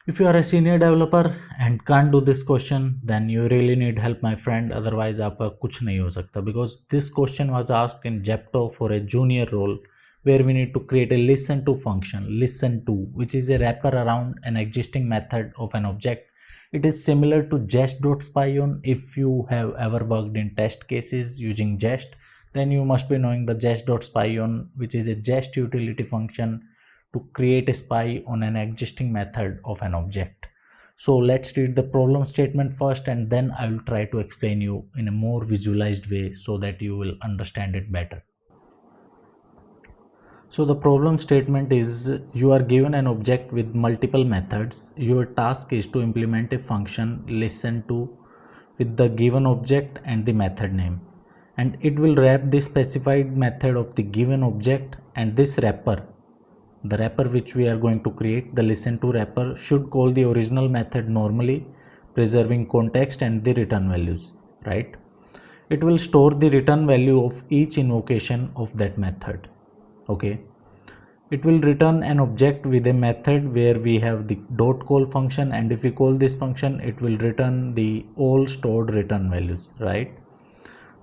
If you are a senior developer and can't do this question, then you really need help, my friend. Otherwise आपका कुछ नहीं हो सकता, because this question was asked in Japto for a junior role where we need to create a listenTo function, listenTo, which is a wrapper around an existing method of an object. It is similar to jest.spyOn. If you have ever worked in test cases using jest, then you must be knowing the jest.spyOn, which is a jest utility function to create a spy on an existing method of an object. So let's read the problem statement first, and then I will try to explain you in a more visualized way so that you will understand it better. So the problem statement is, you are given an object with multiple methods. Your task is to implement a function listenTo with the given object and the method name, and it will wrap the specified method of the given object, and this wrapper, the wrapper which we are going to create, the listenTo wrapper, should call the original method normally, preserving context and the return values, right? It will store the return value of each invocation of that method. Okay, it will return an object with a method where we have the .call function, and if we call this function, it will return the all stored return values, right?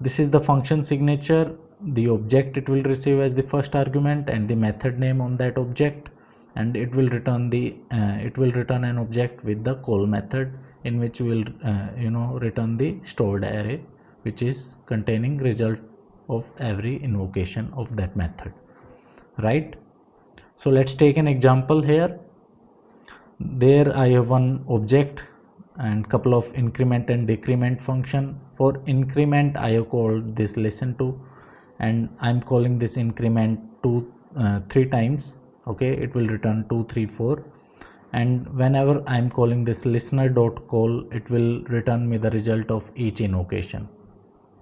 This is the function signature, the object it will receive as the first argument, and the method name on that object, and it will return an object with the call method, in which we will return the stored array, which is containing result of every invocation of that method, right? So let's take an example here. There I have one object and couple of increment and decrement function. For increment I have called this listenTo, and I'm calling this increment 3 times. Okay, it will return 2, 3, 4, and whenever I'm calling this listener.call, it will return me the result of each invocation,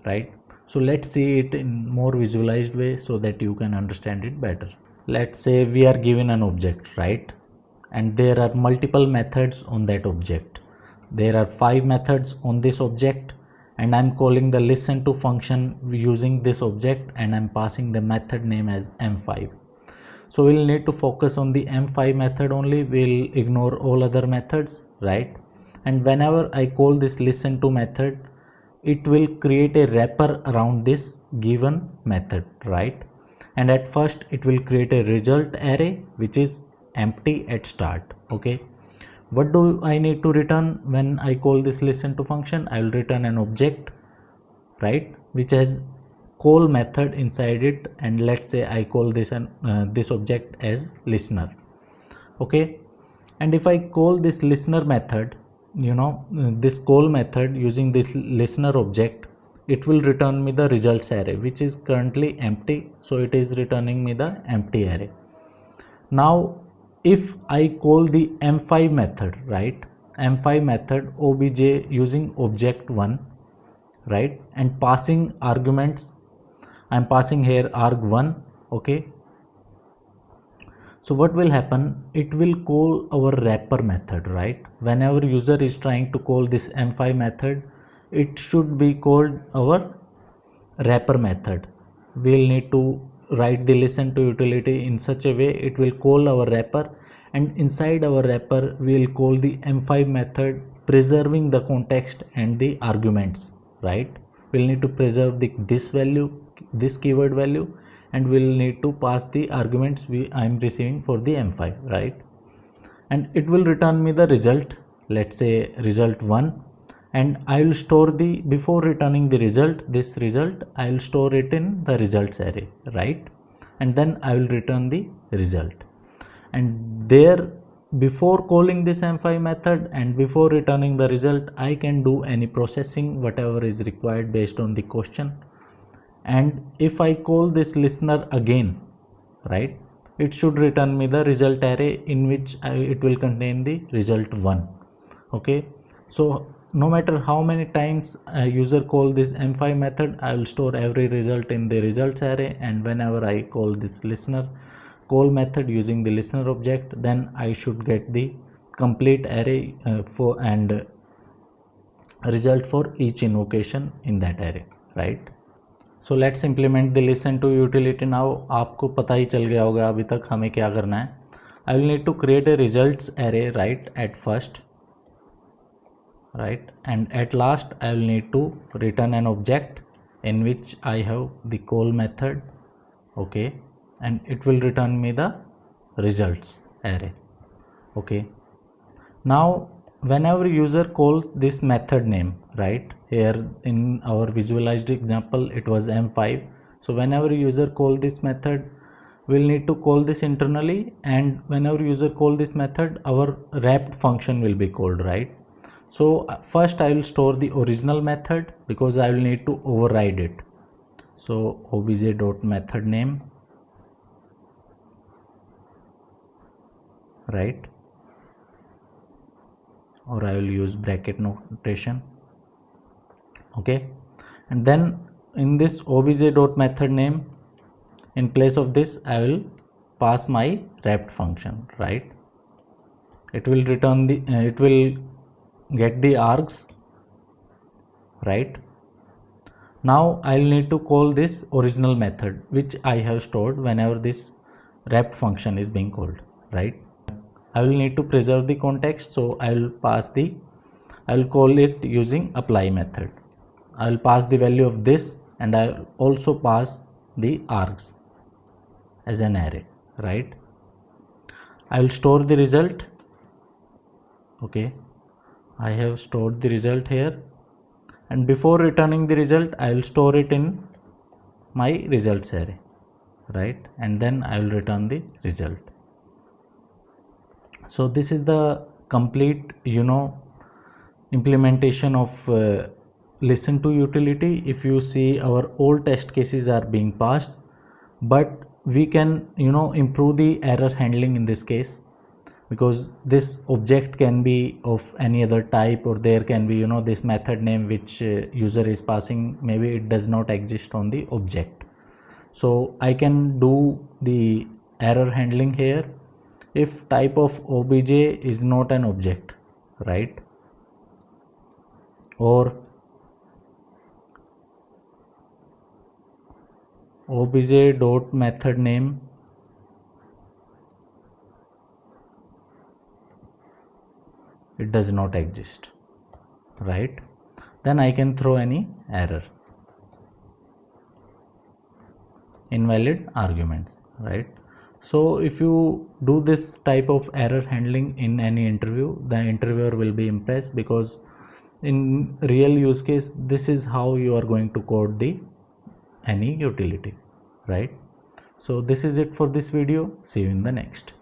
right? So let's see it in more visualized way so that you can understand it better. Let's say we are given an object, right? And there are multiple methods on that object. There are 5 methods on this object, and I'm calling the listenTo function using this object, and I'm passing the method name as m5. So we'll need to focus on the m5 method only. We'll ignore all other methods, right? And whenever I call this listenTo method, it will create a wrapper around this given method, right? And at first it will create a result array which is empty at start. Okay, what do I need to return when I call this listenTo function? I will return an object, right, which has call method inside it, and let's say I call this this object as listener. Okay, and if I call this listener method, this call method using this listener object, it will return me the results array, which is currently empty, so it is returning me the empty array. Now if I call the m5 method, right, m5 method obj using object1, right, and passing arguments, I'm passing here arg1. Okay, so what will happen? It will call our wrapper method, right? Whenever user is trying to call this m5 method, it should be called our wrapper method. We'll need to write the listenTo utility in such a way it will call our wrapper, and inside our wrapper we'll call the m5 method, preserving the context and the arguments, right? We'll need to preserve this value, this keyword value, and we'll need to pass the arguments I'm receiving for the m5, right? And it will return me the result, let's say result1, and I will store before returning the result, this result, I will store it in the results array, right? And then I will return the result. And there, before calling this m5 method and before returning the result, I can do any processing, whatever is required based on the question. And if I call this listener again, right, it should return me the result array, in which it will contain the result1. Okay, so no matter how many times a user call this m5 method, I will store every result in the results array, and whenever I call this listener call method using the listener object, then I should get the complete array and result for each invocation in that array, right? So let's implement the listenTo utility now. आपको पता ही चल गया होगा अभी तक हमें क्या करना है. I will need to create a results array right at first, right, and at last I will need to return an object in which I have the call method, okay, and it will return me the results array. Okay, now whenever user calls this method name, right, here in our visualized example it was m5, so whenever user call this method, we'll need to call this internally, and whenever user call this method, our wrapped function will be called, right? So first I will store the original method because I will need to override it. So obj.method name, right, or I will use bracket notation, okay, and then in this obj.method name, in place of this I will pass my wrapped function, right? It will return the it will get the args, right? Now I will need to call this original method which I have stored whenever this wrapped function is being called, right? I will need to preserve the context, so I will call it using apply method. I will pass the value of this, and I will also pass the args as an array, right? I will store the result, okay, I have stored the result here, and before returning the result I will store it in my results array, right, and then I will return the result. So this is the complete implementation of listenTo utility. If you see, our all test cases are being passed, but we can improve the error handling in this case, because this object can be of any other type, or there can be this method name which user is passing, maybe it does not exist on the object. So I can do the error handling here if type of obj is not an object, right, or obj dot method name it does not exist, right, then I can throw any error, invalid arguments, right? So if you do this type of error handling in any interview, the interviewer will be impressed, because in real use case this is how you are going to code the any utility, right? So this is it for this video. See you in the next.